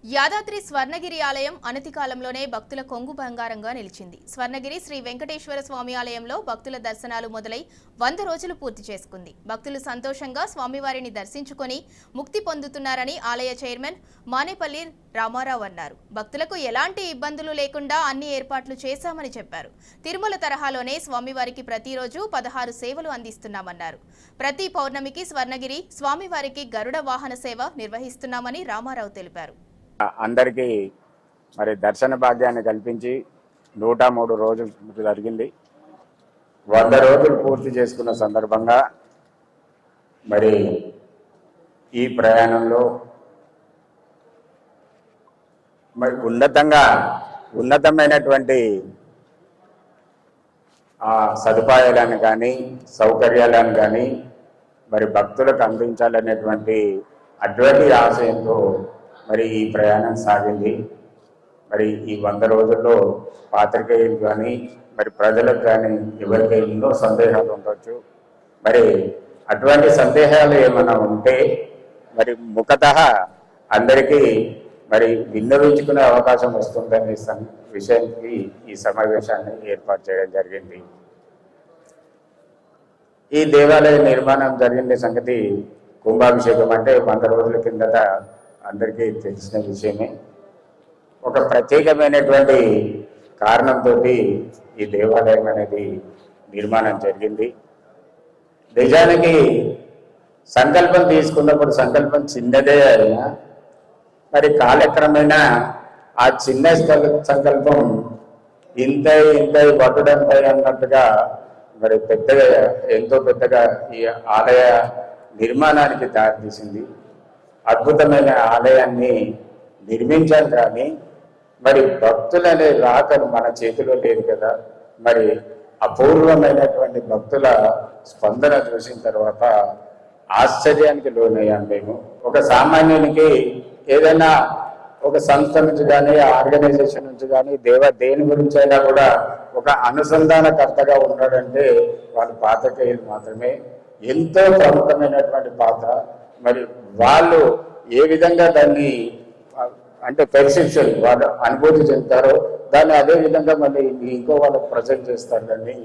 యాదాద్రి స్వర్ణగిరి ఆలయం అనతి కాలంలోనే భక్తుల కొంగు బంగారంగా నిలిచింది. స్వర్ణగిరి శ్రీ వెంకటేశ్వర స్వామి ఆలయంలో భక్తుల దర్శనాలు మొదలై 100 రోజులు పూర్తి చేసుకుంది. భక్తులు సంతోషంగా స్వామివారిని దర్శించుకొని ముక్తి పొందుతున్నారని ఆలయ చైర్మన్ మానేపల్లి రామారావు అన్నారు. భక్తులకు ఎలాంటి ఇబ్బందులు లేకుండా అన్ని ఏర్పాట్లు చేశామని చెప్పారు. తిరుమల తరహాలోనే స్వామివారికి ప్రతిరోజు 16 సేవలు అందిస్తున్నామన్నారు. ప్రతి పౌర్ణమికి స్వర్ణగిరి స్వామివారికి గరుడ వాహన సేవ నిర్వహిస్తున్నామని రామారావు తెలిపారు. అందరికీ మరి దర్శన భాగ్యాన్ని కల్పించి 103 రోజులు జరిగింది. 100 రోజులు పూర్తి చేసుకున్న సందర్భంగా మరి ఈ ప్రయాణంలో మరి ఉన్నతమైనటువంటి సదుపాయాలను కానీ సౌకర్యాలను కానీ మరి భక్తులకు అందించాలనేటువంటి అటువంటి ఆశయంతో మరి ఈ ప్రయాణం సాగింది. మరి ఈ 100 రోజుల్లో పాత్రికేయులు కానీ మరి ప్రజలకు కానీ ఎవరికి ఎన్నో సందేహాలు ఉండొచ్చు. మరి అటువంటి సందేహాలు ఏమైనా ఉంటే మరి ముఖతః అందరికీ మరి విన్నవించుకునే అవకాశం వస్తుందనే విషయానికి ఈ సమావేశాన్ని ఏర్పాటు చేయడం జరిగింది. ఈ దేవాలయ నిర్మాణం జరిగిన సంగతి కుంభాభిషేకం అంటే 100 రోజుల కిందట అందరికీ తెలిసిన విషయమే. ఒక ప్రత్యేకమైనటువంటి కారణంతో ఈ దేవాలయం అనేది నిర్మాణం జరిగింది. నిజానికి సంకల్పం తీసుకున్నప్పుడు సంకల్పం చిన్నదే అయినా మరి కాలక్రమేణా ఆ చిన్న సంకల్పం ఇంత పట్టుడంపై అన్నట్టుగా మరి పెద్దగా ఎంతో పెద్దగా ఈ ఆలయ నిర్మాణానికి దారితీసింది. అద్భుతమైన ఆలయాన్ని నిర్మించాలి కానీ మరి భక్తులనే రాకను మన చేతిలో లేదు కదా. మరి అపూర్వమైనటువంటి భక్తుల స్పందన చూసిన తర్వాత ఆశ్చర్యానికి లోనయ్యాం మేము. ఒక సామాన్యునికి ఏదైనా ఒక సంస్థ నుంచి కానీ ఆర్గనైజేషన్ నుంచి కానీ దేని గురించి అయినా కూడా ఒక అనుసంధానకర్తగా ఉన్నాడంటే వాళ్ళు పాత్రికేయులు మాత్రమే. ఎంతో ప్రముఖమైనటువంటి పాత్ర. మరి వాళ్ళు ఏ విధంగా దాన్ని అంటే పెర్సెప్షన్ వాళ్ళు అనుభూతి చెందుతారో దాన్ని అదే విధంగా మళ్ళీ ఇంకో వాళ్ళకి ప్రజెంట్ చేస్తారు. దాన్ని